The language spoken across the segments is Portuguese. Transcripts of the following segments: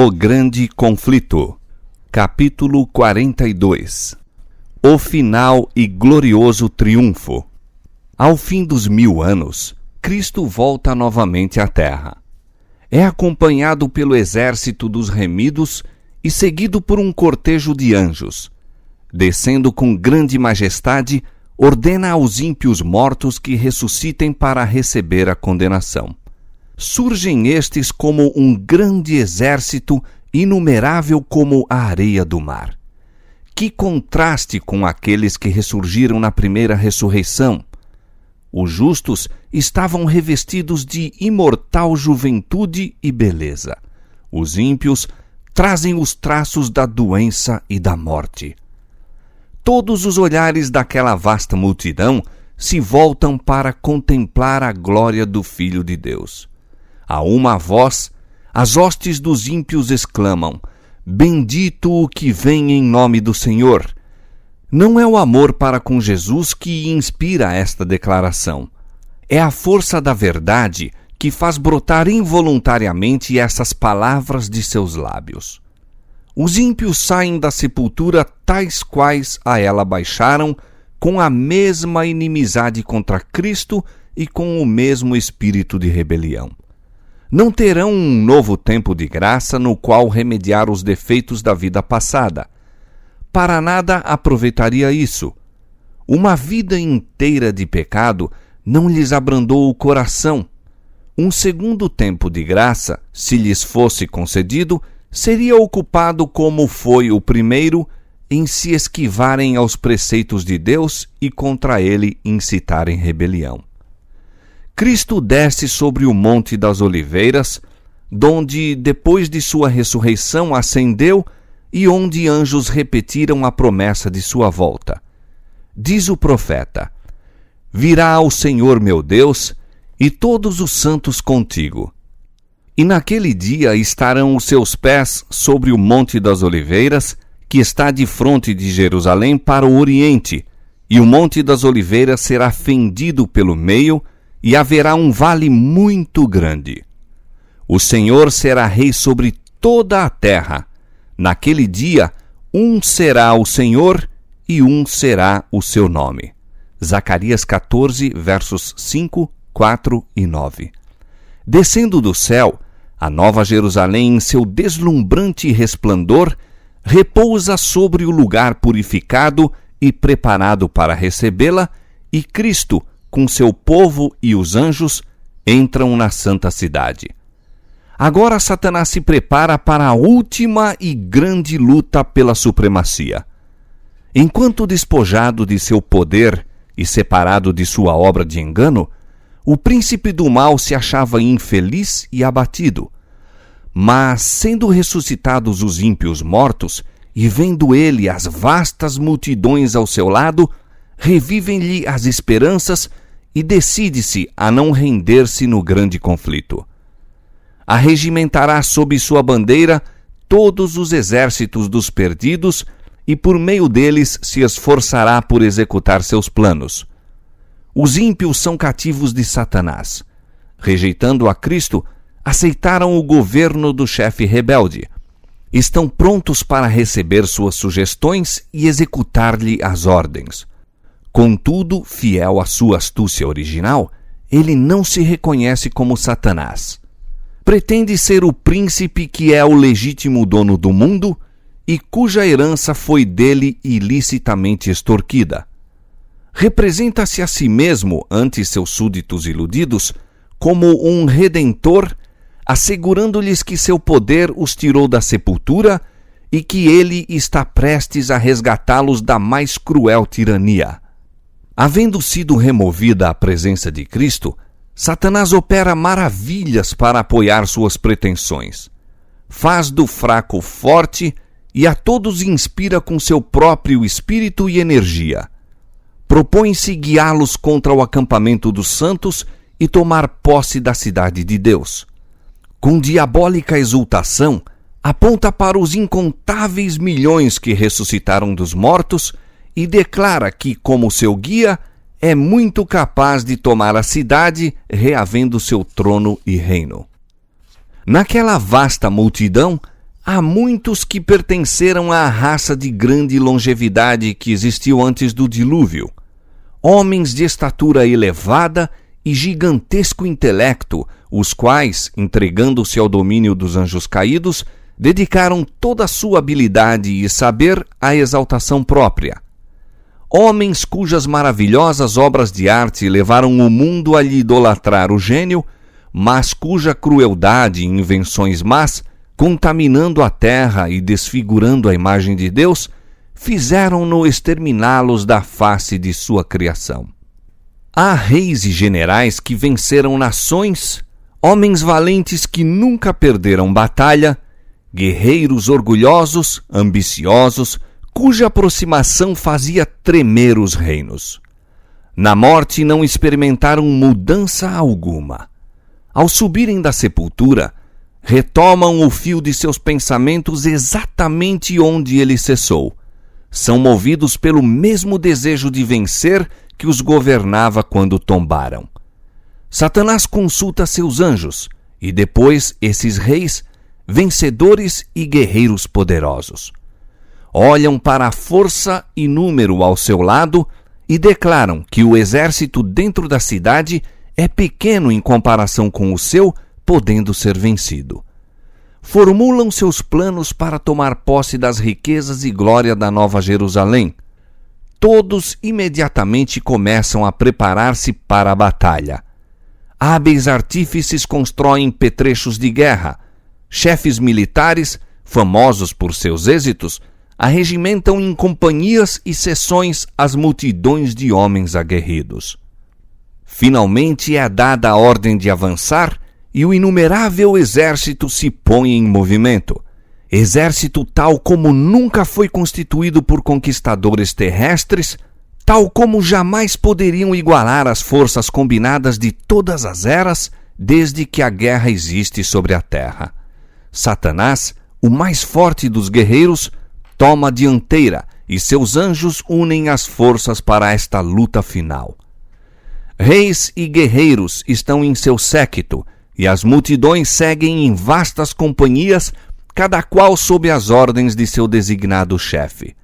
O Grande Conflito. Capítulo 42. O final e glorioso triunfo. Ao fim dos 1000 anos, Cristo volta novamente à Terra. É acompanhado pelo exército dos remidos e seguido por um cortejo de anjos. Descendo com grande majestade, ordena aos ímpios mortos que ressuscitem para receber a condenação. Surgem estes como um grande exército, inumerável como a areia do mar. Que contraste com aqueles que ressurgiram na primeira ressurreição! Os justos estavam revestidos de imortal juventude e beleza. Os ímpios trazem os traços da doença e da morte. Todos os olhares daquela vasta multidão se voltam para contemplar a glória do Filho de Deus. A uma voz, as hostes dos ímpios exclamam: Bendito o que vem em nome do Senhor! Não é o amor para com Jesus que inspira esta declaração. É a força da verdade que faz brotar involuntariamente essas palavras de seus lábios. Os ímpios saem da sepultura tais quais a ela baixaram, com a mesma inimizade contra Cristo e com o mesmo espírito de rebelião. Não terão um novo tempo de graça no qual remediar os defeitos da vida passada. Para nada aproveitaria isso. Uma vida inteira de pecado não lhes abrandou o coração. Um segundo tempo de graça, se lhes fosse concedido, seria ocupado como foi o primeiro, em se esquivarem aos preceitos de Deus e contra ele incitarem rebelião. Cristo desce sobre o Monte das Oliveiras, donde, depois de sua ressurreição, ascendeu e onde anjos repetiram a promessa de sua volta. Diz o profeta: Virá o Senhor meu Deus, e todos os santos contigo. E naquele dia estarão os seus pés sobre o Monte das Oliveiras, que está de fronte de Jerusalém para o Oriente, e o Monte das Oliveiras será fendido pelo meio, e haverá um vale muito grande. O Senhor será rei sobre toda a terra. Naquele dia, um será o Senhor e um será o seu nome. Zacarias 14, versos 5, 4 e 9. Descendo do céu, a Nova Jerusalém, em seu deslumbrante resplendor, repousa sobre o lugar purificado e preparado para recebê-la, e Cristo, com seu povo e os anjos, entram na santa cidade. Agora Satanás se prepara para a última e grande luta pela supremacia. Enquanto despojado de seu poder e separado de sua obra de engano, o príncipe do mal se achava infeliz e abatido. Mas, sendo ressuscitados os ímpios mortos, e vendo ele as vastas multidões ao seu lado, revivem-lhe as esperanças e decide-se a não render-se no grande conflito. Arregimentará sob sua bandeira todos os exércitos dos perdidos e por meio deles se esforçará por executar seus planos. Os ímpios são cativos de Satanás. Rejeitando a Cristo, aceitaram o governo do chefe rebelde. Estão prontos para receber suas sugestões e executar-lhe as ordens. Contudo, fiel à sua astúcia original, ele não se reconhece como Satanás. Pretende ser o príncipe que é o legítimo dono do mundo e cuja herança foi dele ilicitamente extorquida. Representa-se a si mesmo ante seus súditos iludidos como um redentor, assegurando-lhes que seu poder os tirou da sepultura e que ele está prestes a resgatá-los da mais cruel tirania. Havendo sido removida a presença de Cristo, Satanás opera maravilhas para apoiar suas pretensões. Faz do fraco forte e a todos inspira com seu próprio espírito e energia. Propõe-se guiá-los contra o acampamento dos santos e tomar posse da cidade de Deus. Com diabólica exultação, aponta para os incontáveis milhões que ressuscitaram dos mortos e declara que, como seu guia, é muito capaz de tomar a cidade, reavendo seu trono e reino. Naquela vasta multidão, Há muitos que pertenceram à raça de grande longevidade que existiu antes do dilúvio. Homens de estatura elevada e gigantesco intelecto, os quais, entregando-se ao domínio dos anjos caídos, dedicaram toda a sua habilidade e saber à exaltação própria. Homens cujas maravilhosas obras de arte levaram o mundo a lhe idolatrar o gênio, mas cuja crueldade e invenções más, contaminando a terra e desfigurando a imagem de Deus, fizeram-no exterminá-los da face de sua criação. Há reis e generais que venceram nações, homens valentes que nunca perderam batalha, guerreiros orgulhosos, ambiciosos, cuja aproximação fazia tremer os reinos. Na morte não experimentaram mudança alguma. Ao subirem da sepultura, retomam o fio de seus pensamentos exatamente onde ele cessou. São movidos pelo mesmo desejo de vencer que os governava quando tombaram. Satanás consulta seus anjos, e depois esses reis, vencedores e guerreiros poderosos. Olham para a força e número ao seu lado e declaram que o exército dentro da cidade é pequeno em comparação com o seu, podendo ser vencido. Formulam seus planos para tomar posse das riquezas e glória da Nova Jerusalém. Todos imediatamente começam a preparar-se para a batalha. Hábeis artífices constroem petrechos de guerra. Chefes militares, famosos por seus êxitos, arregimentam em companhias e seções as multidões de homens aguerridos. Finalmente é dada a ordem de avançar e o inumerável exército se põe em movimento. Exército tal como nunca foi constituído por conquistadores terrestres, tal como jamais poderiam igualar as forças combinadas de todas as eras desde que a guerra existe sobre a terra. Satanás, o mais forte dos guerreiros, toma a dianteira e seus anjos unem as forças para esta luta final. Reis e guerreiros estão em seu séquito e as multidões seguem em vastas companhias, cada qual sob as ordens de seu designado chefe.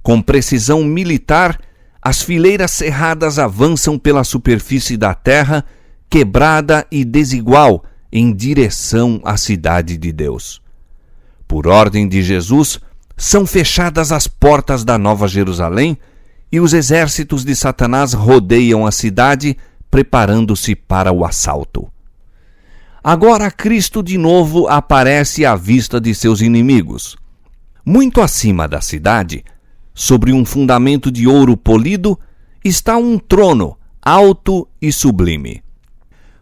Com precisão militar, as fileiras cerradas avançam pela superfície da terra, quebrada e desigual, em direção à cidade de Deus. Por ordem de Jesus, são fechadas as portas da Nova Jerusalém e os exércitos de Satanás rodeiam a cidade, preparando-se para o assalto. Agora Cristo de novo aparece à vista de seus inimigos. Muito acima da cidade, sobre um fundamento de ouro polido, está um trono alto e sublime.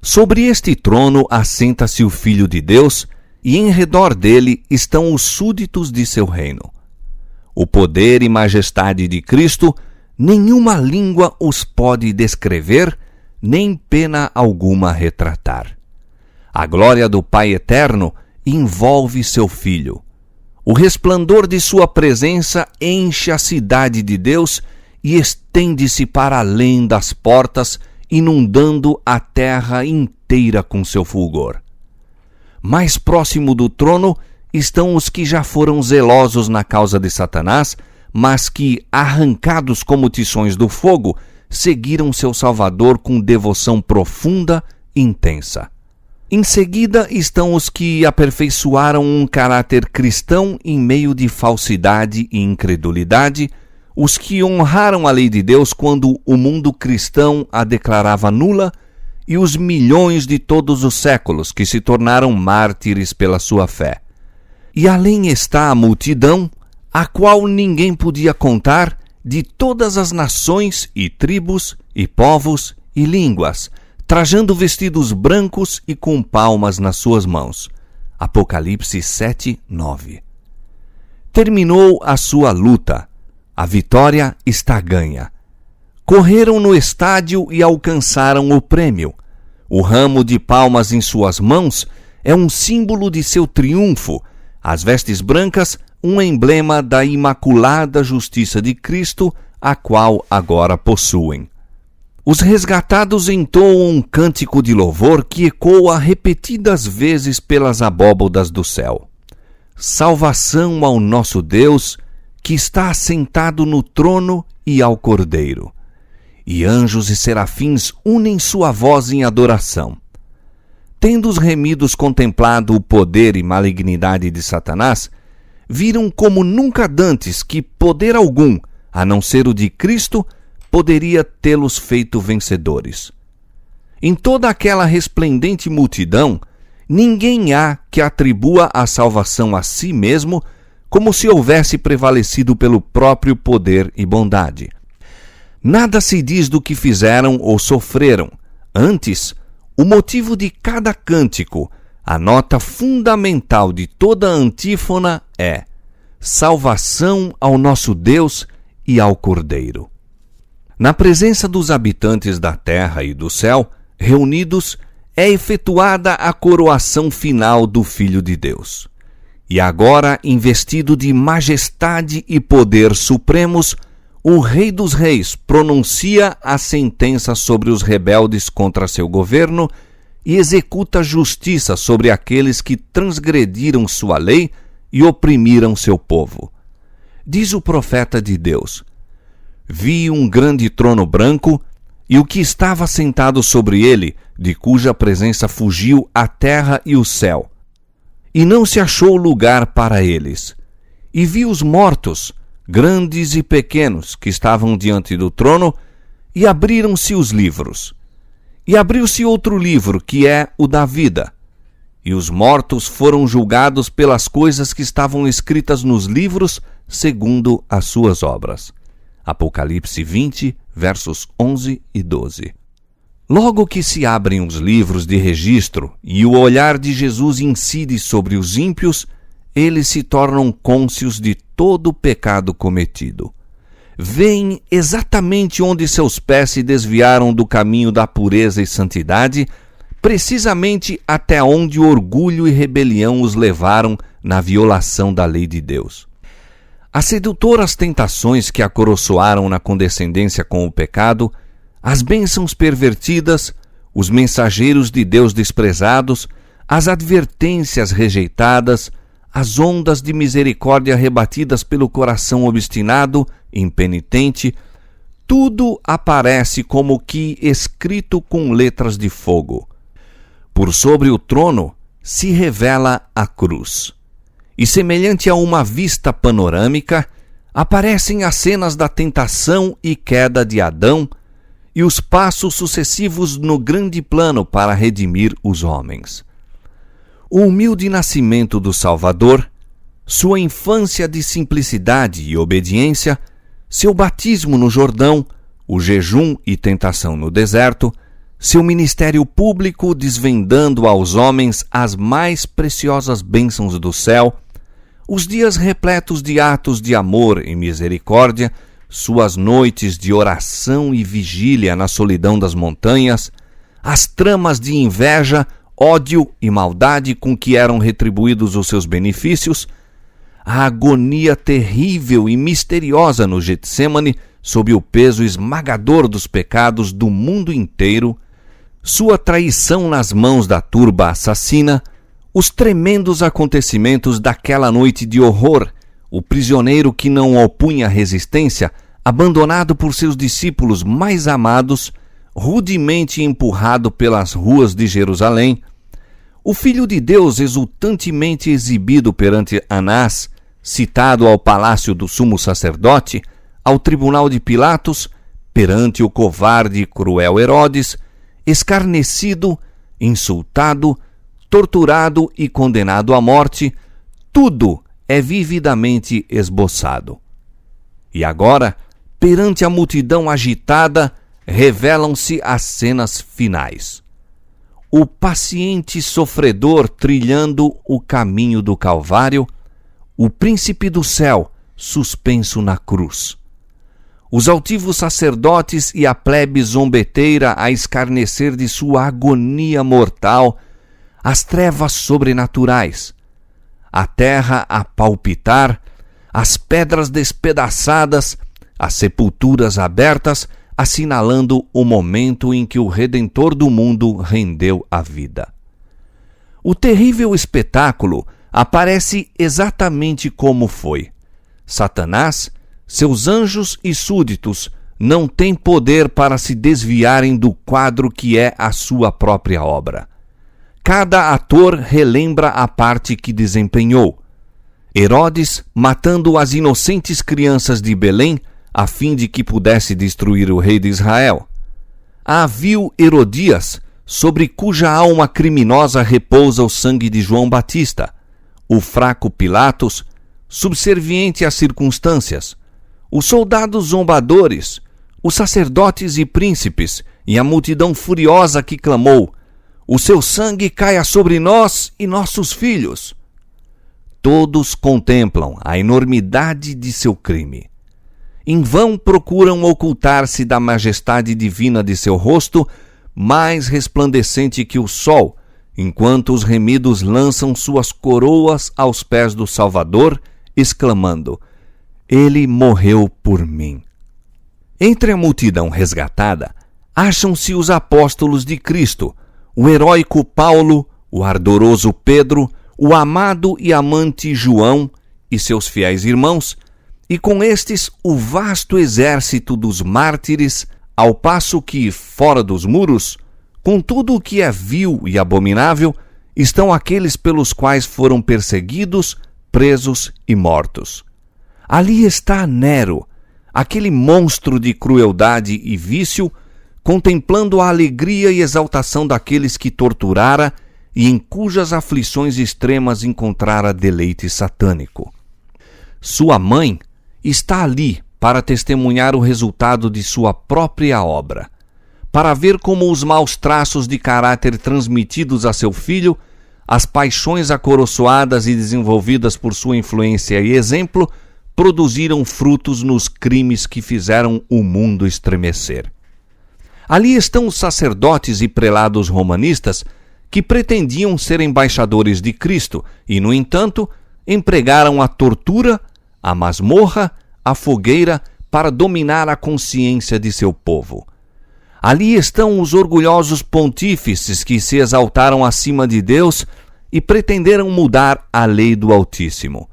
Sobre este trono assenta-se o Filho de Deus, e em redor dele estão os súditos de seu reino. O poder e majestade de Cristo, nenhuma língua os pode descrever, nem pena alguma retratar. A glória do Pai Eterno envolve seu Filho. O resplendor de sua presença enche a cidade de Deus e estende-se para além das portas, inundando a terra inteira com seu fulgor. Mais próximo do trono estão os que já foram zelosos na causa de Satanás, mas que, arrancados como tições do fogo, seguiram seu Salvador com devoção profunda e intensa. Em seguida estão os que aperfeiçoaram um caráter cristão em meio de falsidade e incredulidade, os que honraram a lei de Deus quando o mundo cristão a declarava nula, e os milhões de todos os séculos que se tornaram mártires pela sua fé. E além está a multidão, a qual ninguém podia contar, de todas as nações e tribos e povos e línguas, trajando vestidos brancos e com palmas nas suas mãos. Apocalipse 7, 9. Terminou a sua luta. A vitória está ganha. Correram no estádio e alcançaram o prêmio. O ramo de palmas em suas mãos é um símbolo de seu triunfo. As vestes brancas, um emblema da imaculada justiça de Cristo, a qual agora possuem. Os resgatados entoam um cântico de louvor que ecoa repetidas vezes pelas abóbodas do céu. salvação ao nosso Deus, que está assentado no trono, e ao Cordeiro. E anjos e serafins unem sua voz em adoração. Tendo os remidos contemplado o poder e malignidade de Satanás, viram como nunca dantes que poder algum, a não ser o de Cristo, poderia tê-los feito vencedores. Em toda aquela resplendente multidão, ninguém há que atribua a salvação a si mesmo, como se houvesse prevalecido pelo próprio poder e bondade. Nada se diz do que fizeram ou sofreram. Antes, o motivo de cada cântico, a nota fundamental de toda a antífona é: salvação ao nosso Deus e ao Cordeiro. Na presença dos habitantes da terra e do céu, reunidos, é efetuada a coroação final do Filho de Deus. E agora, investido de majestade e poder supremos, o Rei dos Reis pronuncia a sentença sobre os rebeldes contra seu governo e executa justiça sobre aqueles que transgrediram sua lei e oprimiram seu povo. Diz o profeta de Deus: vi um grande trono branco, e o que estava sentado sobre ele, de cuja presença fugiu a terra e o céu. E não se achou lugar para eles. E vi os mortos, grandes e pequenos, que estavam diante do trono, e abriram-se os livros. E abriu-se outro livro, que é o da vida. E os mortos foram julgados pelas coisas que estavam escritas nos livros, segundo as suas obras. Apocalipse 20, versos 11 e 12. Logo que se abrem os livros de registro e o olhar de Jesus incide sobre os ímpios, eles se tornam cônscios de todo o pecado cometido. Veem exatamente onde seus pés se desviaram do caminho da pureza e santidade, precisamente até onde o orgulho e rebelião os levaram na violação da lei de Deus. As sedutoras tentações que acoroçoaram na condescendência com o pecado, as bênçãos pervertidas, os mensageiros de Deus desprezados, as advertências rejeitadas, as ondas de misericórdia rebatidas pelo coração obstinado, impenitente, tudo aparece como que escrito com letras de fogo. Por sobre o trono se revela a cruz. E semelhante a uma vista panorâmica, aparecem as cenas da tentação e queda de Adão e os passos sucessivos no grande plano para redimir os homens. O humilde nascimento do Salvador, sua infância de simplicidade e obediência, seu batismo no Jordão, o jejum e tentação no deserto, seu ministério público desvendando aos homens as mais preciosas bênçãos do céu, os dias repletos de atos de amor e misericórdia, suas noites de oração e vigília na solidão das montanhas, as tramas de inveja, ódio e maldade com que eram retribuídos os seus benefícios, a agonia terrível e misteriosa no Getsêmani sob o peso esmagador dos pecados do mundo inteiro, sua traição nas mãos da turba assassina, os tremendos acontecimentos daquela noite de horror, o prisioneiro que não opunha resistência, abandonado por seus discípulos mais amados, rudemente empurrado pelas ruas de Jerusalém, o Filho de Deus exultantemente exibido perante Anás, citado ao palácio do sumo sacerdote, ao tribunal de Pilatos, perante o covarde e cruel Herodes, escarnecido, insultado, torturado e condenado à morte, tudo é vividamente esboçado. E agora, perante a multidão agitada, revelam-se as cenas finais. O paciente sofredor trilhando o caminho do Calvário, o príncipe do céu suspenso na cruz. Os altivos sacerdotes e a plebe zombeteira a escarnecer de sua agonia mortal, as trevas sobrenaturais, a terra a palpitar, as pedras despedaçadas, as sepulturas abertas, assinalando o momento em que o Redentor do mundo rendeu a vida. O terrível espetáculo aparece exatamente como foi. Satanás, seus anjos e súditos não têm poder para se desviarem do quadro que é a sua própria obra. Cada ator relembra a parte que desempenhou. Herodes matando as inocentes crianças de Belém a fim de que pudesse destruir o rei de Israel. A vil Herodias, sobre cuja alma criminosa repousa o sangue de João Batista. O fraco Pilatos, subserviente às circunstâncias. Os soldados zombadores, os sacerdotes e príncipes, e a multidão furiosa que clamou: o seu sangue caia sobre nós e nossos filhos. Todos contemplam a enormidade de seu crime. Em vão procuram ocultar-se da majestade divina de seu rosto, mais resplandecente que o sol, enquanto os remidos lançam suas coroas aos pés do Salvador, exclamando: ele morreu por mim. Entre a multidão resgatada, acham-se os apóstolos de Cristo, o heróico Paulo, o ardoroso Pedro, o amado e amante João e seus fiéis irmãos, e com estes o vasto exército dos mártires, ao passo que, fora dos muros, com tudo o que é vil e abominável, estão aqueles pelos quais foram perseguidos, presos e mortos. Ali está Nero, aquele monstro de crueldade e vício, contemplando a alegria e exaltação daqueles que torturara e em cujas aflições extremas encontrara deleite satânico. Sua mãe está ali para testemunhar o resultado de sua própria obra, para ver como os maus traços de caráter transmitidos a seu filho, as paixões acoroçoadas e desenvolvidas por sua influência e exemplo, produziram frutos nos crimes que fizeram o mundo estremecer. Ali estão os sacerdotes e prelados romanistas que pretendiam ser embaixadores de Cristo e, no entanto, empregaram a tortura, a masmorra, a fogueira para dominar a consciência de seu povo. Ali estão os orgulhosos pontífices que se exaltaram acima de Deus e pretenderam mudar a lei do Altíssimo.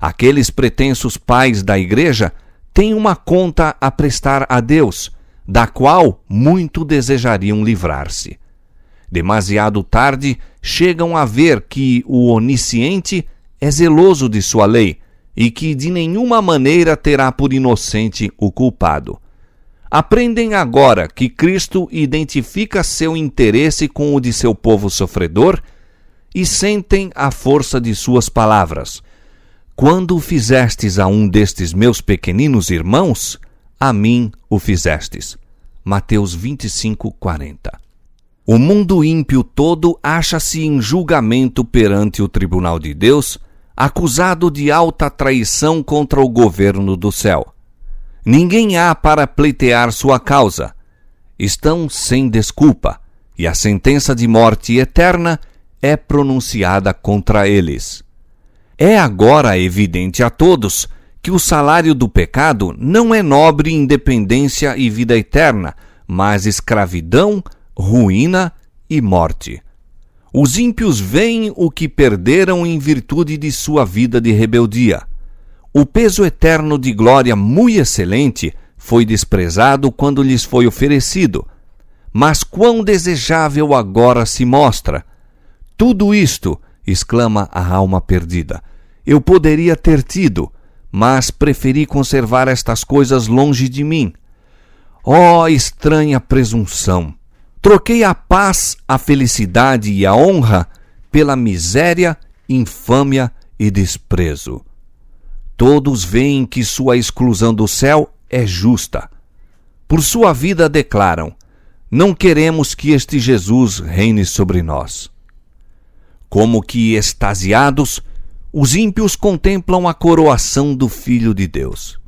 Aqueles pretensos pais da Igreja têm uma conta a prestar a Deus, da qual muito desejariam livrar-se. Demasiado tarde, chegam a ver que o Onisciente é zeloso de sua lei e que de nenhuma maneira terá por inocente o culpado. Aprendem agora que Cristo identifica seu interesse com o de seu povo sofredor e sentem a força de suas palavras. Quando o fizestes a um destes meus pequeninos irmãos, a mim o fizestes. Mateus 25:40. O mundo ímpio todo acha-se em julgamento perante o tribunal de Deus, acusado de alta traição contra o governo do céu. Ninguém há para pleitear sua causa. Estão sem desculpa, e a sentença de morte eterna é pronunciada contra eles. É agora evidente a todos que o salário do pecado não é nobre independência e vida eterna, mas escravidão, ruína e morte. Os ímpios veem o que perderam em virtude de sua vida de rebeldia. O peso eterno de glória muito excelente foi desprezado quando lhes foi oferecido. Mas quão desejável agora se mostra! Tudo isto, exclama a alma perdida, eu poderia ter tido, mas preferi conservar estas coisas longe de mim. Ó estranha presunção! Troquei a paz, a felicidade e a honra pela miséria, infâmia e desprezo. Todos veem que sua exclusão do céu é justa. Por sua vida declaram: não queremos que este Jesus reine sobre nós. Como que extasiados, os ímpios contemplam a coroação do Filho de Deus.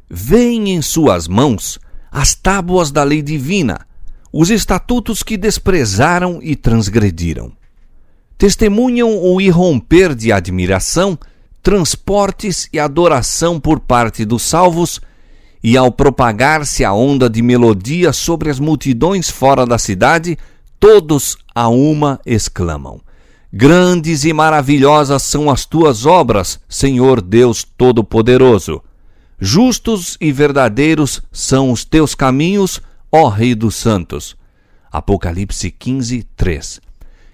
Veem em suas mãos as tábuas da lei divina, os estatutos que desprezaram e transgrediram. Testemunham o irromper de admiração, transportes e adoração por parte dos salvos, e ao propagar-se a onda de melodia sobre as multidões fora da cidade, todos a uma exclamam: Grandes e maravilhosas são as tuas obras, Senhor Deus Todo-Poderoso. Justos e verdadeiros são os teus caminhos, ó Rei dos Santos. Apocalipse 15, 3.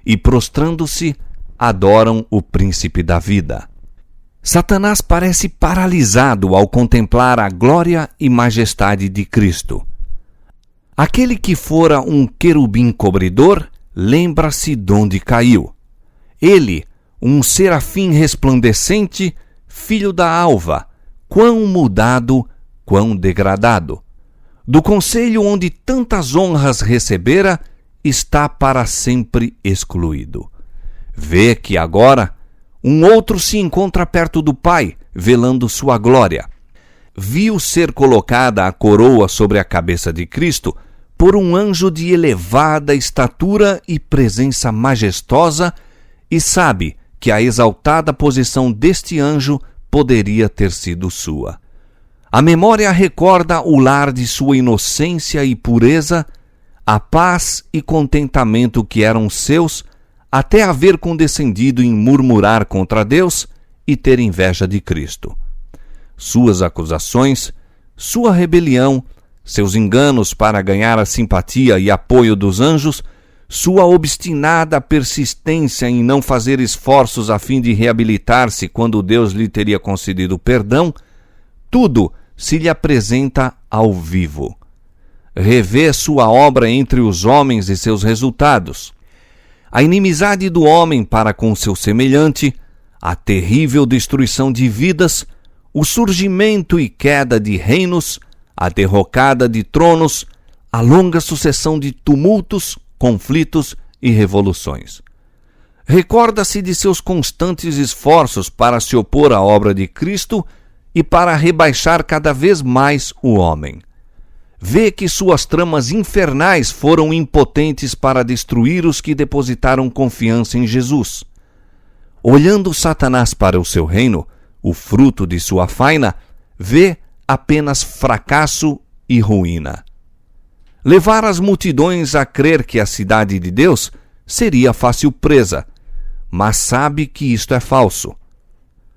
E prostrando-se, adoram o Príncipe da Vida. Satanás parece paralisado ao contemplar a glória e majestade de Cristo. Aquele que fora um querubim cobridor, lembra-se donde caiu. Ele, um serafim resplandecente, filho da alva, quão mudado, quão degradado. Do conselho onde tantas honras recebera, está para sempre excluído. Vê que agora um outro se encontra perto do Pai, velando sua glória. Viu ser colocada a coroa sobre a cabeça de Cristo por um anjo de elevada estatura e presença majestosa, e sabe que a exaltada posição deste anjo poderia ter sido sua. A memória recorda o lar de sua inocência e pureza, a paz e contentamento que eram seus, até haver condescendido em murmurar contra Deus e ter inveja de Cristo. Suas acusações, sua rebelião, seus enganos para ganhar a simpatia e apoio dos anjos, sua obstinada persistência em não fazer esforços a fim de reabilitar-se quando Deus lhe teria concedido perdão, tudo se lhe apresenta ao vivo. Revê sua obra entre os homens e seus resultados. A inimizade do homem para com seu semelhante, a terrível destruição de vidas, o surgimento e queda de reinos, a derrocada de tronos, a longa sucessão de tumultos, conflitos e revoluções. Recorda-se de seus constantes esforços para se opor à obra de Cristo e para rebaixar cada vez mais o homem. Vê que suas tramas infernais foram impotentes para destruir os que depositaram confiança em Jesus. Olhando Satanás para o seu reino, o fruto de sua faina, vê apenas fracasso e ruína. Levar as multidões a crer que a cidade de Deus seria fácil presa, mas sabe que isto é falso.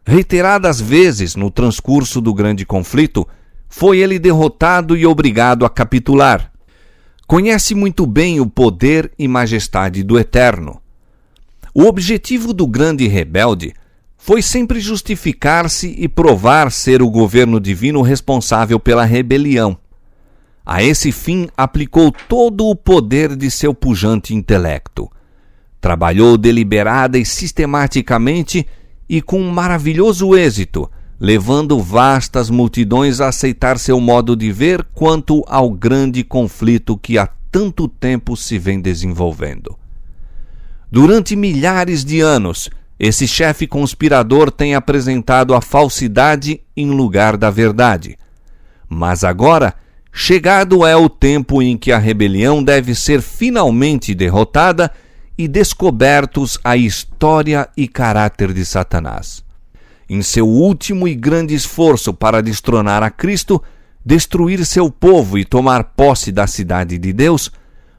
Reiteradas vezes no transcurso do grande conflito, foi ele derrotado e obrigado a capitular. Conhece muito bem o poder e majestade do Eterno. O objetivo do grande rebelde foi sempre justificar-se e provar ser o governo divino responsável pela rebelião. A esse fim aplicou todo o poder de seu pujante intelecto. Trabalhou deliberada e sistematicamente e com maravilhoso êxito, levando vastas multidões a aceitar seu modo de ver quanto ao grande conflito que há tanto tempo se vem desenvolvendo. Durante milhares de anos, esse chefe conspirador tem apresentado a falsidade em lugar da verdade. Mas agora, chegado é o tempo em que a rebelião deve ser finalmente derrotada e descobertos a história e caráter de Satanás. Em seu último e grande esforço para destronar a Cristo, destruir seu povo e tomar posse da cidade de Deus,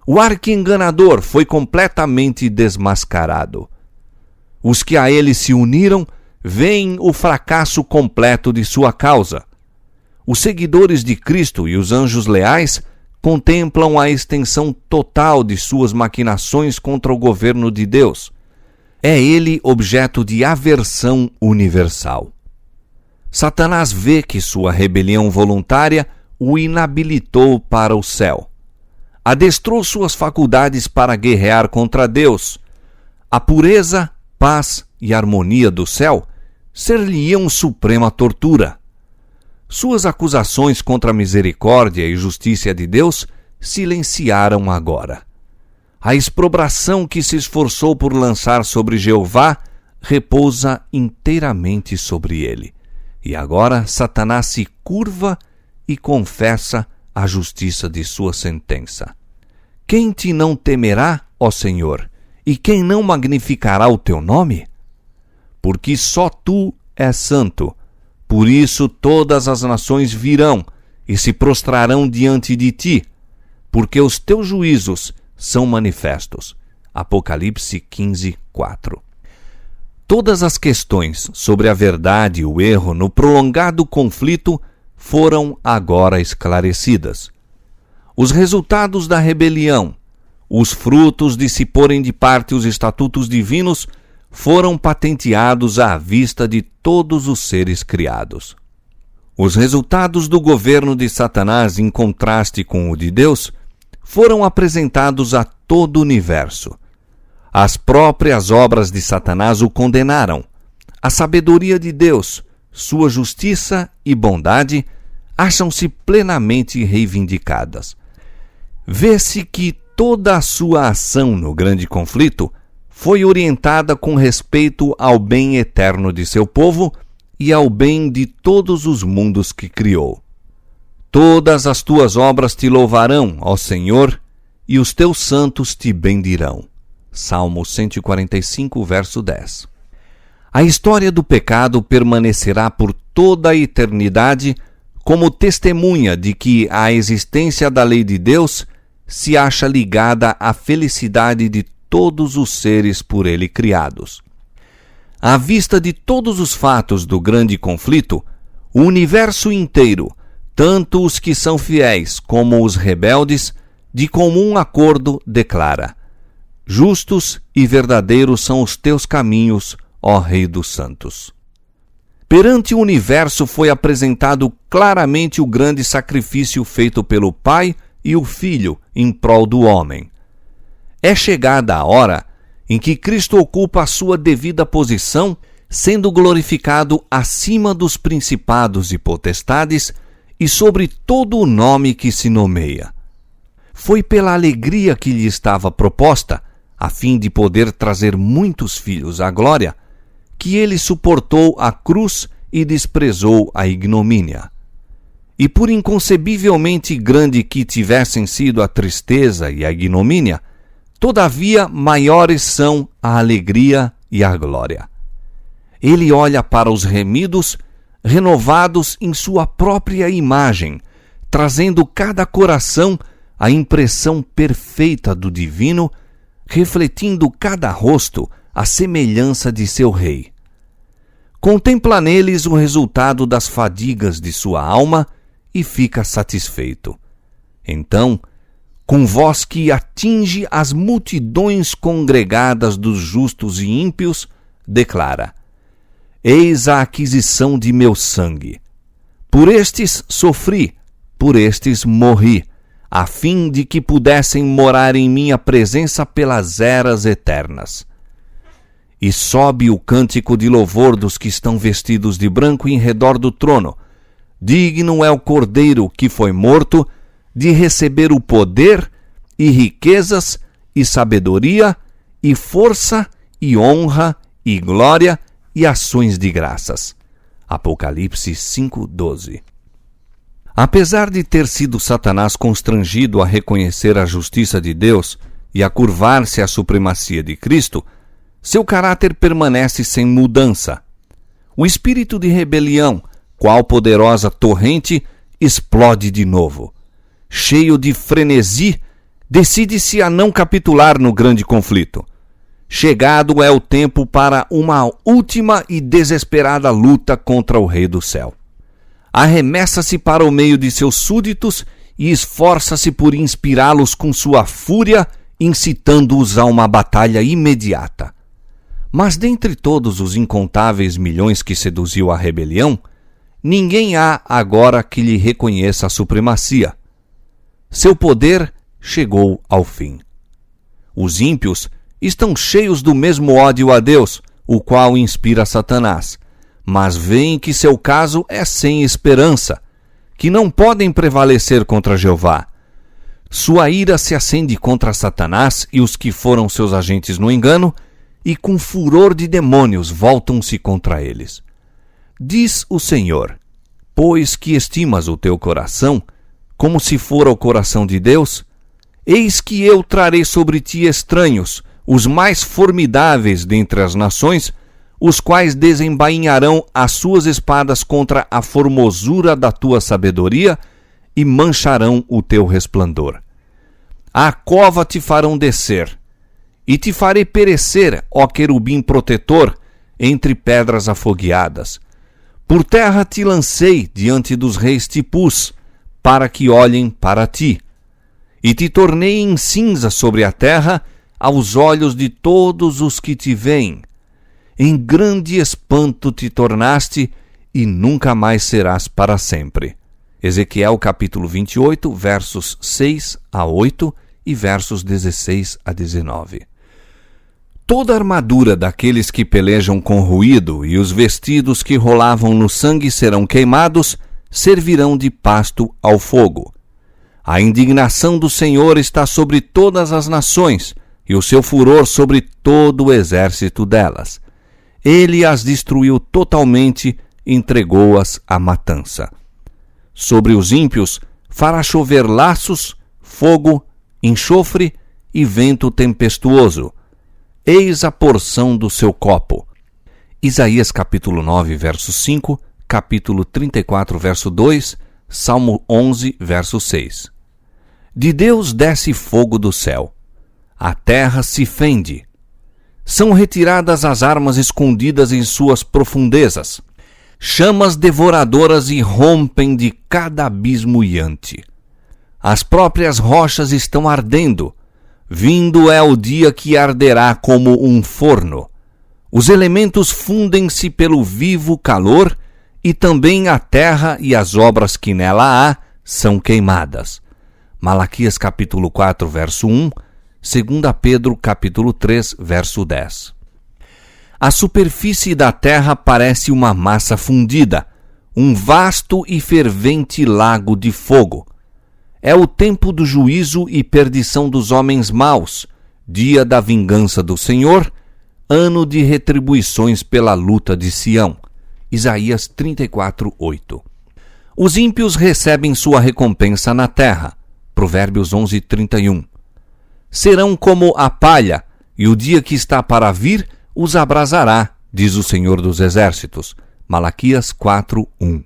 o arqui-enganador foi completamente desmascarado. Os que a ele se uniram veem o fracasso completo de sua causa. Os seguidores de Cristo e os anjos leais contemplam a extensão total de suas maquinações contra o governo de Deus. É ele objeto de aversão universal. Satanás vê que sua rebelião voluntária o inabilitou para o céu. Adestrou suas faculdades para guerrear contra Deus. A pureza, paz e harmonia do céu ser-lhe-iam suprema tortura. Suas acusações contra a misericórdia e justiça de Deus silenciaram agora. A exprobração que se esforçou por lançar sobre Jeová repousa inteiramente sobre ele. E agora Satanás se curva e confessa a justiça de sua sentença. Quem te não temerá, ó Senhor, e quem não magnificará o teu nome? Porque só tu és santo. Por isso todas as nações virão e se prostrarão diante de ti, porque os teus juízos são manifestos. Apocalipse 15, 4. Todas as questões sobre a verdade e o erro no prolongado conflito foram agora esclarecidas. Os resultados da rebelião, os frutos de se porem de parte os estatutos divinos, foram patenteados à vista de todos os seres criados. Os resultados do governo de Satanás, em contraste com o de Deus, foram apresentados a todo o universo. As próprias obras de Satanás o condenaram. A sabedoria de Deus, sua justiça e bondade acham-se plenamente reivindicadas. Vê-se que toda a sua ação no grande conflito foi orientada com respeito ao bem eterno de seu povo e ao bem de todos os mundos que criou. Todas as tuas obras te louvarão, ó Senhor, e os teus santos te bendirão. Salmo 145, verso 10. A história do pecado permanecerá por toda a eternidade como testemunha de que a existência da lei de Deus se acha ligada à felicidade de todos os seres por ele criados. À vista de todos os fatos do grande conflito, o universo inteiro, tanto os que são fiéis como os rebeldes, de comum acordo declara: justos e verdadeiros são os teus caminhos, ó Rei dos Santos. Perante o universo foi apresentado claramente o grande sacrifício feito pelo Pai e o Filho em prol do homem. É chegada a hora em que Cristo ocupa a sua devida posição, sendo glorificado acima dos principados e potestades e sobre todo o nome que se nomeia. Foi pela alegria que lhe estava proposta, a fim de poder trazer muitos filhos à glória, que ele suportou a cruz e desprezou a ignomínia. E por inconcebivelmente grande que tivessem sido a tristeza e a ignomínia, todavia maiores são a alegria e a glória. Ele olha para os remidos, renovados em sua própria imagem, trazendo cada coração a impressão perfeita do divino, refletindo cada rosto a semelhança de seu rei. Contempla neles o resultado das fadigas de sua alma e fica satisfeito. Então, com voz que atinge as multidões congregadas dos justos e ímpios, declara: eis a aquisição de meu sangue. Por estes sofri, por estes morri, a fim de que pudessem morar em minha presença pelas eras eternas. E sobe o cântico de louvor dos que estão vestidos de branco em redor do trono. Digno é o Cordeiro que foi morto de receber o poder e riquezas e sabedoria e força e honra e glória e ações de graças. Apocalipse 5:12. Apesar de ter sido Satanás constrangido a reconhecer a justiça de Deus e a curvar-se à supremacia de Cristo, seu caráter permanece sem mudança. O espírito de rebelião, qual poderosa torrente, explode de novo. Cheio de frenesi, decide-se a não capitular no grande conflito. Chegado é o tempo para uma última e desesperada luta contra o Rei do Céu. Arremessa-se para o meio de seus súditos e esforça-se por inspirá-los com sua fúria, incitando-os a uma batalha imediata. Mas dentre todos os incontáveis milhões que seduziu a rebelião, ninguém há agora que lhe reconheça a supremacia. Seu poder chegou ao fim. Os ímpios estão cheios do mesmo ódio a Deus, o qual inspira Satanás, mas veem que seu caso é sem esperança, que não podem prevalecer contra Jeová. Sua ira se acende contra Satanás e os que foram seus agentes no engano, e com furor de demônios voltam-se contra eles. Diz o Senhor: pois que estimas o teu coração, como se fora o coração de Deus, eis que eu trarei sobre ti estranhos, os mais formidáveis dentre as nações, os quais desembainharão as suas espadas contra a formosura da tua sabedoria e mancharão o teu resplendor. À cova te farão descer, e te farei perecer, ó querubim protetor, entre pedras afogueadas. Por terra te lancei diante dos reis te pus, para que olhem para ti. E te tornei em cinza sobre a terra, aos olhos de todos os que te veem. Em grande espanto te tornaste, e nunca mais serás para sempre. Ezequiel capítulo 28, versos 6 a 8 e versos 16 a 19. Toda a armadura daqueles que pelejam com ruído e os vestidos que rolavam no sangue serão queimados, servirão de pasto ao fogo. A indignação do Senhor está sobre todas as nações, e o seu furor sobre todo o exército delas. Ele as destruiu totalmente, entregou-as à matança. Sobre os ímpios fará chover laços, fogo, enxofre e vento tempestuoso. Eis a porção do seu copo. Isaías capítulo 9, verso 5, capítulo 34, verso 2, Salmo 11, verso 6. De Deus desce fogo do céu. A terra se fende. São retiradas as armas escondidas em suas profundezas. Chamas devoradoras irrompem de cada abismo iante. As próprias rochas estão ardendo. Vindo é o dia que arderá como um forno. Os elementos fundem-se pelo vivo calor, e também a terra e as obras que nela há são queimadas. Malaquias capítulo 4, verso 1, 2 Pedro capítulo 3, verso 10. A superfície da terra parece uma massa fundida, um vasto e fervente lago de fogo. É o tempo do juízo e perdição dos homens maus, dia da vingança do Senhor, ano de retribuições pela luta de Sião. Isaías 34, 8. Os ímpios recebem sua recompensa na terra. Provérbios 11, 31. Serão como a palha, e o dia que está para vir os abrasará, diz o Senhor dos Exércitos. Malaquias 4, 1.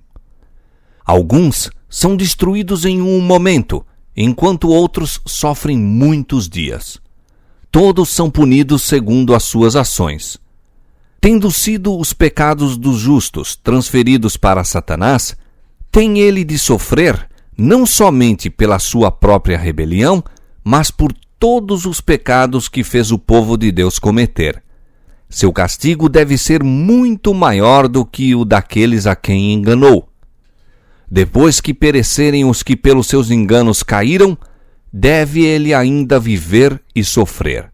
Alguns são destruídos em um momento, enquanto outros sofrem muitos dias. Todos são punidos segundo as suas ações. Tendo sido os pecados dos justos transferidos para Satanás, tem ele de sofrer não somente pela sua própria rebelião, mas por todos os pecados que fez o povo de Deus cometer. Seu castigo deve ser muito maior do que o daqueles a quem enganou. Depois que perecerem os que pelos seus enganos caíram, deve ele ainda viver e sofrer.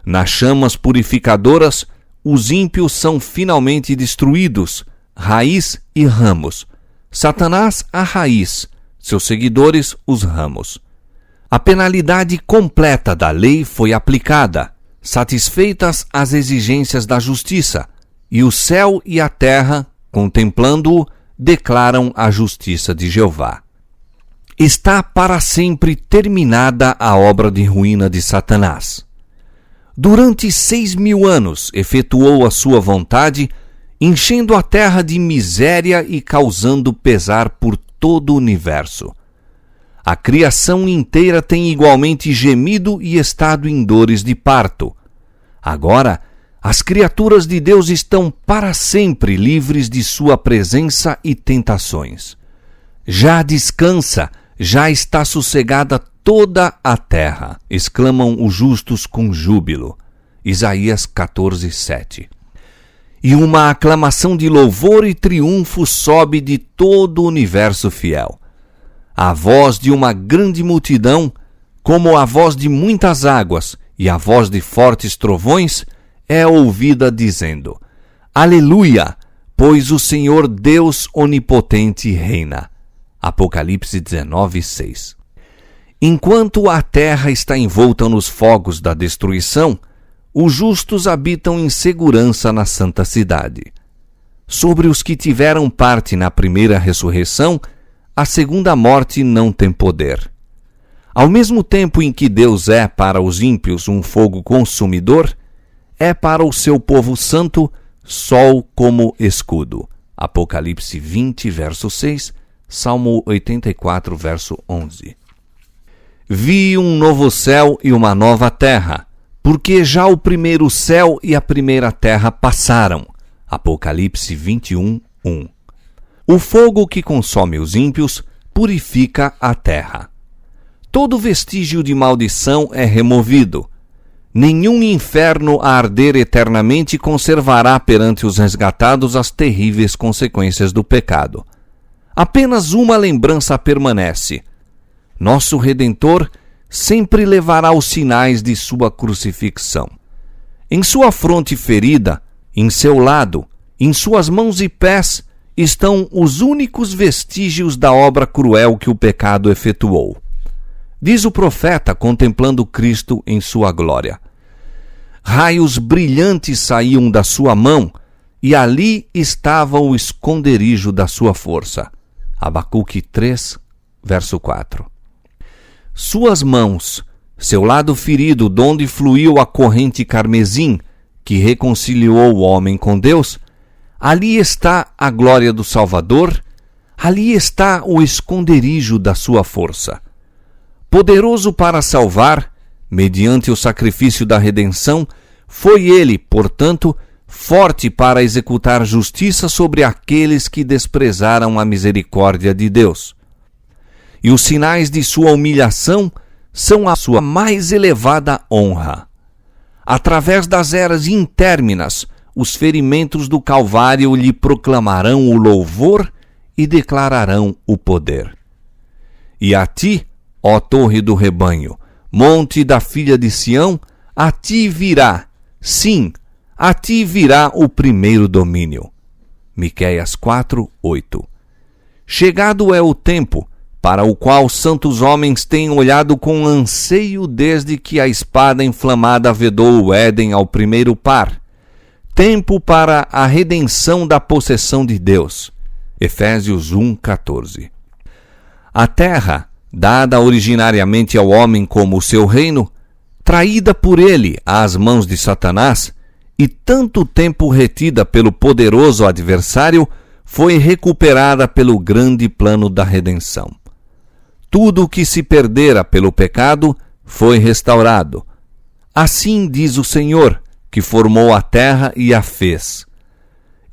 Nas chamas purificadoras, os ímpios são finalmente destruídos, raiz e ramos. Satanás a raiz, seus seguidores os ramos. A penalidade completa da lei foi aplicada, satisfeitas as exigências da justiça, e o céu e a terra, contemplando-o, declaram a justiça de Jeová. Está para sempre terminada a obra de ruína de Satanás. Durante 6.000 anos efetuou a sua vontade, enchendo a terra de miséria e causando pesar por todo o universo. A criação inteira tem igualmente gemido e estado em dores de parto. Agora, as criaturas de Deus estão para sempre livres de sua presença e tentações. Já descansa, já está sossegada toda a terra, exclamam os justos com júbilo. Isaías 14, 7. E uma aclamação de louvor e triunfo sobe de todo o universo fiel. A voz de uma grande multidão, como a voz de muitas águas e a voz de fortes trovões, é ouvida dizendo: Aleluia, pois o Senhor Deus onipotente reina. Apocalipse 19, 6. Enquanto a terra está envolta nos fogos da destruição, os justos habitam em segurança na santa cidade. Sobre os que tiveram parte na primeira ressurreição, a segunda morte não tem poder. Ao mesmo tempo em que Deus é para os ímpios um fogo consumidor, é para o seu povo santo sol como escudo. Apocalipse 20, verso 6, Salmo 84, verso 11. Vi um novo céu e uma nova terra, porque já o primeiro céu e a primeira terra passaram, Apocalipse 21, 1. O fogo que consome os ímpios purifica a terra. Todo vestígio de maldição é removido. Nenhum inferno a arder eternamente conservará perante os resgatados as terríveis consequências do pecado. Apenas uma lembrança permanece. Nosso Redentor sempre levará os sinais de sua crucifixão. Em sua fronte ferida, em seu lado, em suas mãos e pés, estão os únicos vestígios da obra cruel que o pecado efetuou. Diz o profeta contemplando Cristo em sua glória. Raios brilhantes saíam da sua mão, e ali estava o esconderijo da sua força. Abacuque 3, verso 4. Suas mãos, seu lado ferido, donde fluiu a corrente carmesim, que reconciliou o homem com Deus, ali está a glória do Salvador, ali está o esconderijo da sua força. Poderoso para salvar, mediante o sacrifício da redenção, foi ele, portanto, forte para executar justiça sobre aqueles que desprezaram a misericórdia de Deus. E os sinais de sua humilhação são a sua mais elevada honra. Através das eras intérminas, os ferimentos do Calvário lhe proclamarão o louvor e declararão o poder. E a ti, ó torre do rebanho, monte da filha de Sião, a ti virá, sim, a ti virá o primeiro domínio. Miqueias 4, 8. Chegado é o tempo para o qual santos homens têm olhado com anseio desde que a espada inflamada vedou o Éden ao primeiro par. Tempo para a redenção da possessão de Deus. Efésios 1, 14. A terra, dada originariamente ao homem como seu reino, traída por ele às mãos de Satanás, e tanto tempo retida pelo poderoso adversário, foi recuperada pelo grande plano da redenção. Tudo o que se perdera pelo pecado foi restaurado. Assim diz o Senhor, que formou a terra e a fez.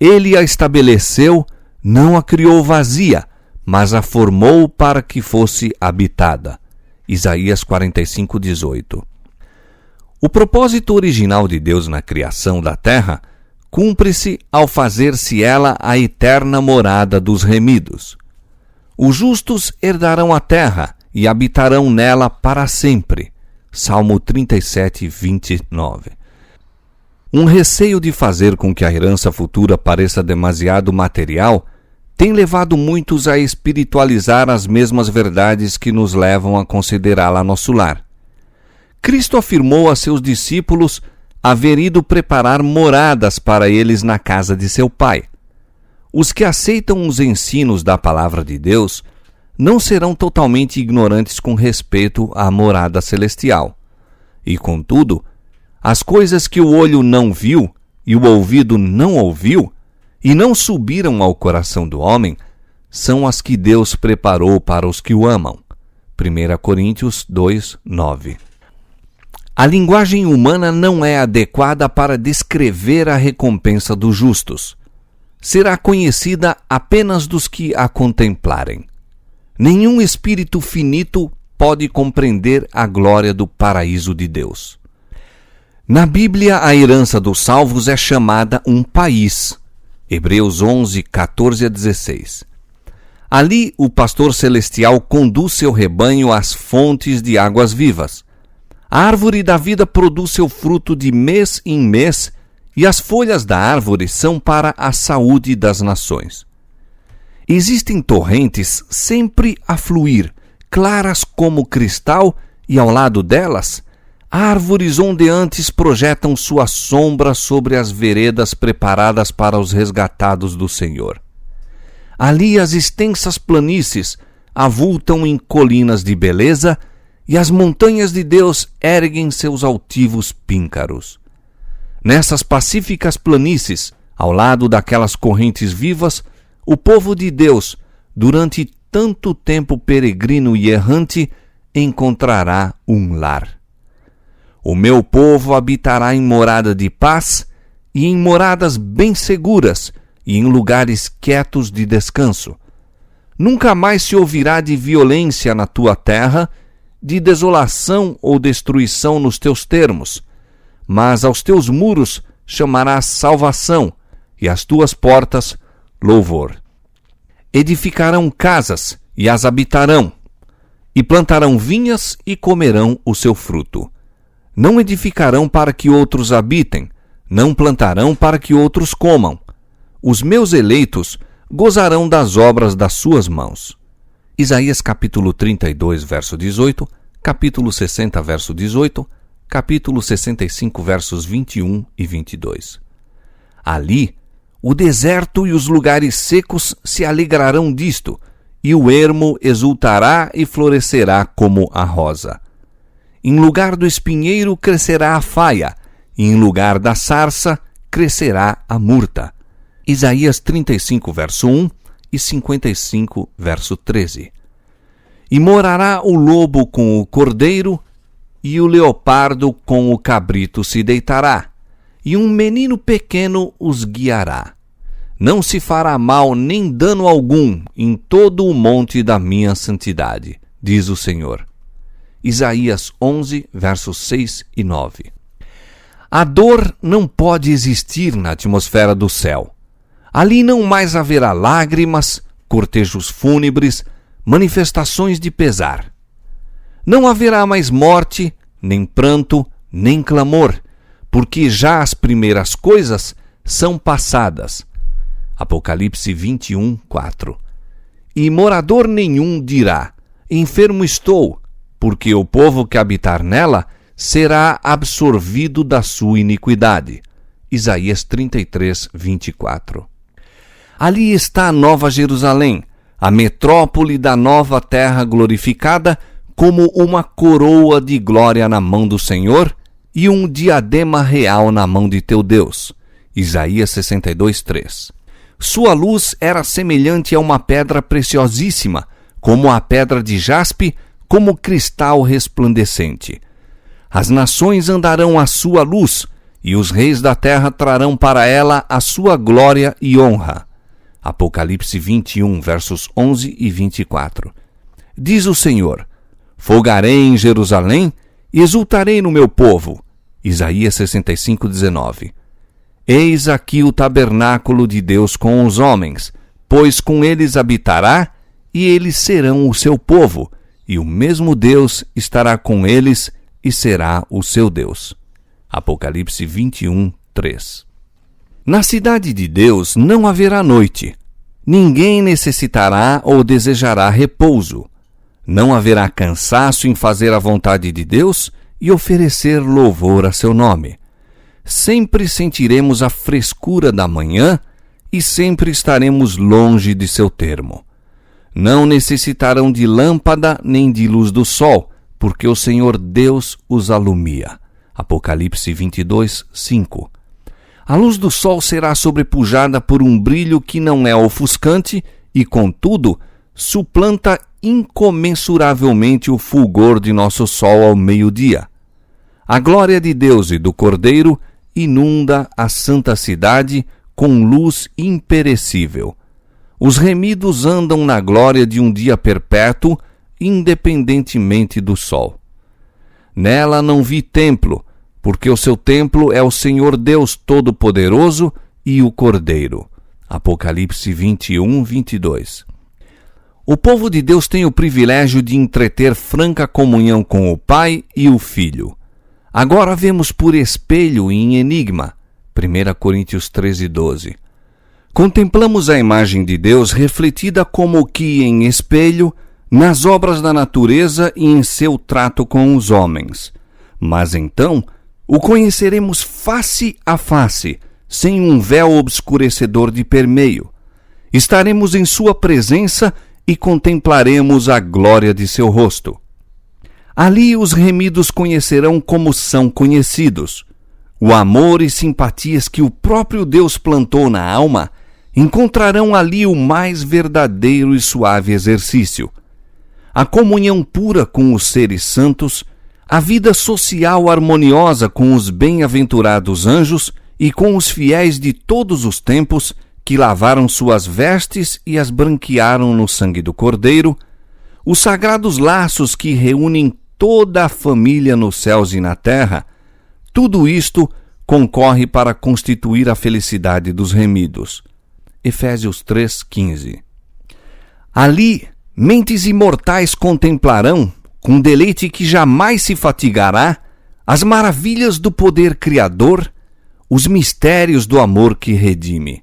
Ele a estabeleceu, não a criou vazia, mas a formou para que fosse habitada. Isaías 45, 18. O propósito original de Deus na criação da terra cumpre-se ao fazer-se ela a eterna morada dos remidos. Os justos herdarão a terra e habitarão nela para sempre. Salmo 37, 29. Um receio de fazer com que a herança futura pareça demasiado material tem levado muitos a espiritualizar as mesmas verdades que nos levam a considerá-la nosso lar. Cristo afirmou a seus discípulos haver ido preparar moradas para eles na casa de seu Pai. Os que aceitam os ensinos da palavra de Deus não serão totalmente ignorantes com respeito à morada celestial. E, contudo, as coisas que o olho não viu e o ouvido não ouviu e não subiram ao coração do homem são as que Deus preparou para os que o amam. 1 Coríntios 2, 9. A linguagem humana não é adequada para descrever a recompensa dos justos. Será conhecida apenas dos que a contemplarem. Nenhum espírito finito pode compreender a glória do paraíso de Deus. Na Bíblia, a herança dos salvos é chamada um país. Hebreus 11, 14 a 16. Ali, o pastor celestial conduz seu rebanho às fontes de águas vivas. A árvore da vida produz seu fruto de mês em mês, e as folhas da árvore são para a saúde das nações. Existem torrentes sempre a fluir, claras como cristal, e ao lado delas, árvores ondeantes projetam sua sombra sobre as veredas preparadas para os resgatados do Senhor. Ali as extensas planícies avultam em colinas de beleza, e as montanhas de Deus erguem seus altivos píncaros. Nessas pacíficas planícies, ao lado daquelas correntes vivas, o povo de Deus, durante tanto tempo peregrino e errante, encontrará um lar. O meu povo habitará em morada de paz, e em moradas bem seguras, e em lugares quietos de descanso. Nunca mais se ouvirá de violência na tua terra, de desolação ou destruição nos teus termos, mas aos teus muros chamarás salvação, e às tuas portas louvor. Edificarão casas, e as habitarão, e plantarão vinhas, e comerão o seu fruto. Não edificarão para que outros habitem, não plantarão para que outros comam. Os meus eleitos gozarão das obras das suas mãos. Isaías capítulo 32, verso 18, capítulo 60, verso 18, capítulo 65, versos 21 e 22. Ali, o deserto e os lugares secos se alegrarão disto, e o ermo exultará e florescerá como a rosa. Em lugar do espinheiro crescerá a faia, e em lugar da sarça crescerá a murta. Isaías 35, verso 1 e 55, verso 13. E morará o lobo com o cordeiro, e o leopardo com o cabrito se deitará, e um menino pequeno os guiará. Não se fará mal nem dano algum em todo o monte da minha santidade, diz o Senhor. Isaías 11, versos 6 e 9. A dor não pode existir na atmosfera do céu. Ali não mais haverá lágrimas, cortejos fúnebres, manifestações de pesar. Não haverá mais morte, nem pranto, nem clamor, porque já as primeiras coisas são passadas. Apocalipse 21, 4. E morador nenhum dirá: enfermo estou, porque o povo que habitar nela será absorvido da sua iniquidade. Isaías 33, 24. Ali está a Nova Jerusalém, a metrópole da nova terra glorificada, como uma coroa de glória na mão do Senhor e um diadema real na mão de teu Deus. Isaías 62, 3. Sua luz era semelhante a uma pedra preciosíssima, como a pedra de jaspe, como cristal resplandecente. As nações andarão à sua luz, e os reis da terra trarão para ela a sua glória e honra. Apocalipse 21, versos 11 e 24. Diz o Senhor: folgarei em Jerusalém e exultarei no meu povo. Isaías 65, 19. Eis aqui o tabernáculo de Deus com os homens, pois com eles habitará, e eles serão o seu povo, e o mesmo Deus estará com eles, e será o seu Deus. Apocalipse 21, 3. Na cidade de Deus não haverá noite. Ninguém necessitará ou desejará repouso. Não haverá cansaço em fazer a vontade de Deus e oferecer louvor a seu nome. Sempre sentiremos a frescura da manhã e sempre estaremos longe de seu termo. Não necessitarão de lâmpada nem de luz do sol, porque o Senhor Deus os alumia. Apocalipse 22, 5. A luz do sol será sobrepujada por um brilho que não é ofuscante e, contudo, suplanta incomensuravelmente o fulgor de nosso sol ao meio-dia. A glória de Deus e do Cordeiro inunda a santa cidade com luz imperecível. Os remidos andam na glória de um dia perpétuo, independentemente do sol. Nela não vi templo, porque o seu templo é o Senhor Deus Todo-Poderoso e o Cordeiro. Apocalipse 21, 22. O povo de Deus tem o privilégio de entreter franca comunhão com o Pai e o Filho. Agora vemos por espelho e em enigma. 1 Coríntios 13, 12. Contemplamos a imagem de Deus refletida como que em espelho, nas obras da natureza e em seu trato com os homens. Mas então o conheceremos face a face, sem um véu obscurecedor de permeio. Estaremos em sua presença e contemplaremos a glória de seu rosto. Ali os remidos conhecerão como são conhecidos. O amor e simpatias que o próprio Deus plantou na alma encontrarão ali o mais verdadeiro e suave exercício. A comunhão pura com os seres santos, a vida social harmoniosa com os bem-aventurados anjos e com os fiéis de todos os tempos, que lavaram suas vestes e as branquearam no sangue do Cordeiro, os sagrados laços que reúnem toda a família nos céus e na terra, tudo isto concorre para constituir a felicidade dos remidos. Efésios 3,15. Ali, mentes imortais contemplarão, com deleite que jamais se fatigará, as maravilhas do poder criador, os mistérios do amor que redime.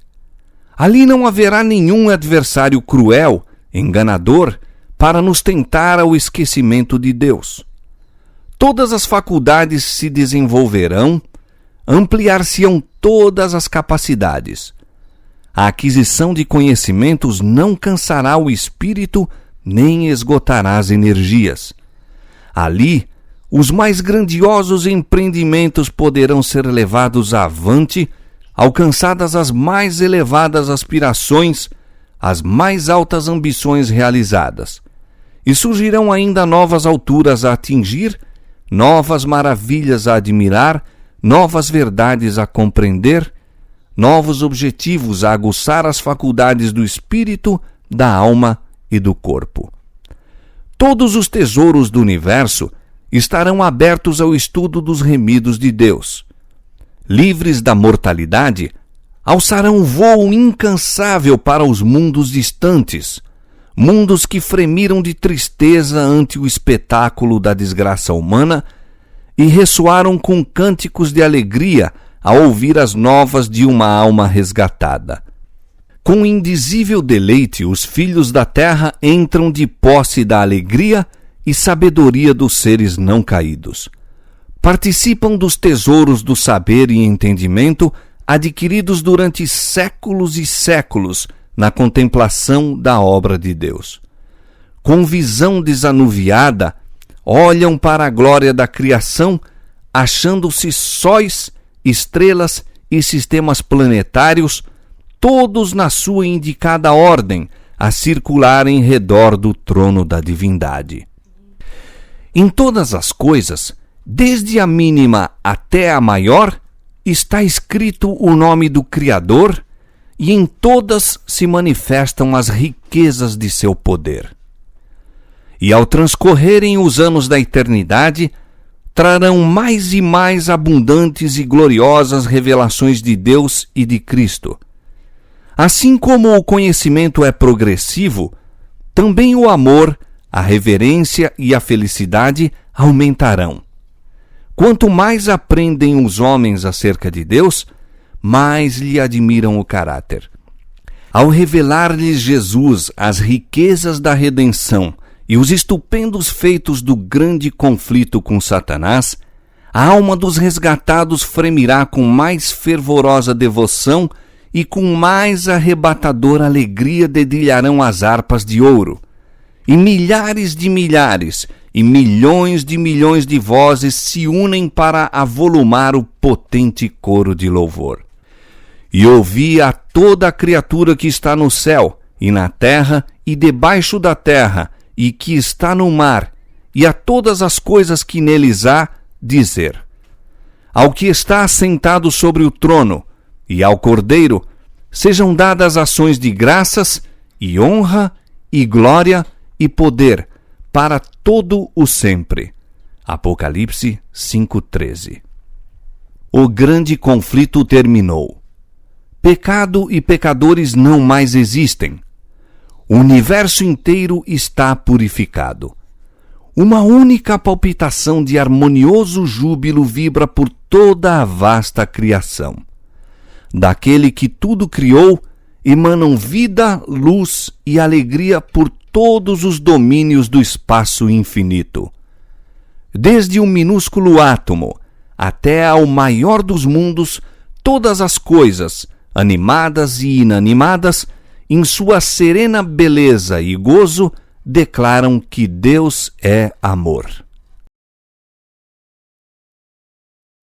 Ali não haverá nenhum adversário cruel, enganador, para nos tentar ao esquecimento de Deus. Todas as faculdades se desenvolverão, ampliar-se-ão todas as capacidades. A aquisição de conhecimentos não cansará o espírito, nem esgotará as energias. Ali, os mais grandiosos empreendimentos poderão ser levados avante, alcançadas as mais elevadas aspirações, as mais altas ambições realizadas. E surgirão ainda novas alturas a atingir, novas maravilhas a admirar, novas verdades a compreender, novos objetivos a aguçar as faculdades do espírito, da alma e do corpo. Todos os tesouros do universo estarão abertos ao estudo dos remidos de Deus. Livres da mortalidade, alçarão um voo incansável para os mundos distantes, mundos que fremiram de tristeza ante o espetáculo da desgraça humana e ressoaram com cânticos de alegria ao ouvir as novas de uma alma resgatada. Com indizível deleite, os filhos da terra entram de posse da alegria e sabedoria dos seres não caídos. Participam dos tesouros do saber e entendimento adquiridos durante séculos e séculos na contemplação da obra de Deus. Com visão desanuviada, olham para a glória da criação, achando-se sóis, estrelas e sistemas planetários, todos na sua indicada ordem, a circular em redor do trono da divindade. Em todas as coisas, desde a mínima até a maior, está escrito o nome do Criador, e em todas se manifestam as riquezas de seu poder. E ao transcorrerem os anos da eternidade, trarão mais e mais abundantes e gloriosas revelações de Deus e de Cristo. Assim como o conhecimento é progressivo, também o amor, a reverência e a felicidade aumentarão. Quanto mais aprendem os homens acerca de Deus, mais lhe admiram o caráter. Ao revelar-lhes Jesus as riquezas da redenção e os estupendos feitos do grande conflito com Satanás, a alma dos resgatados fremirá com mais fervorosa devoção e com mais arrebatadora alegria dedilharão as harpas de ouro. E milhares de milhares e milhões de vozes se unem para avolumar o potente coro de louvor. E ouvi a toda a criatura que está no céu, e na terra, e debaixo da terra, e que está no mar, e a todas as coisas que neles há, dizer: ao que está assentado sobre o trono, e ao Cordeiro, sejam dadas ações de graças, e honra, e glória, e poder, para todo o sempre. Apocalipse 5:13. O grande conflito terminou. Pecado e pecadores não mais existem. O universo inteiro está purificado. Uma única palpitação de harmonioso júbilo vibra por toda a vasta criação. Daquele que tudo criou, emanam vida, luz e alegria por todos os domínios do espaço infinito. Desde o minúsculo átomo até ao maior dos mundos, todas as coisas, animadas e inanimadas, em sua serena beleza e gozo, declaram que Deus é amor.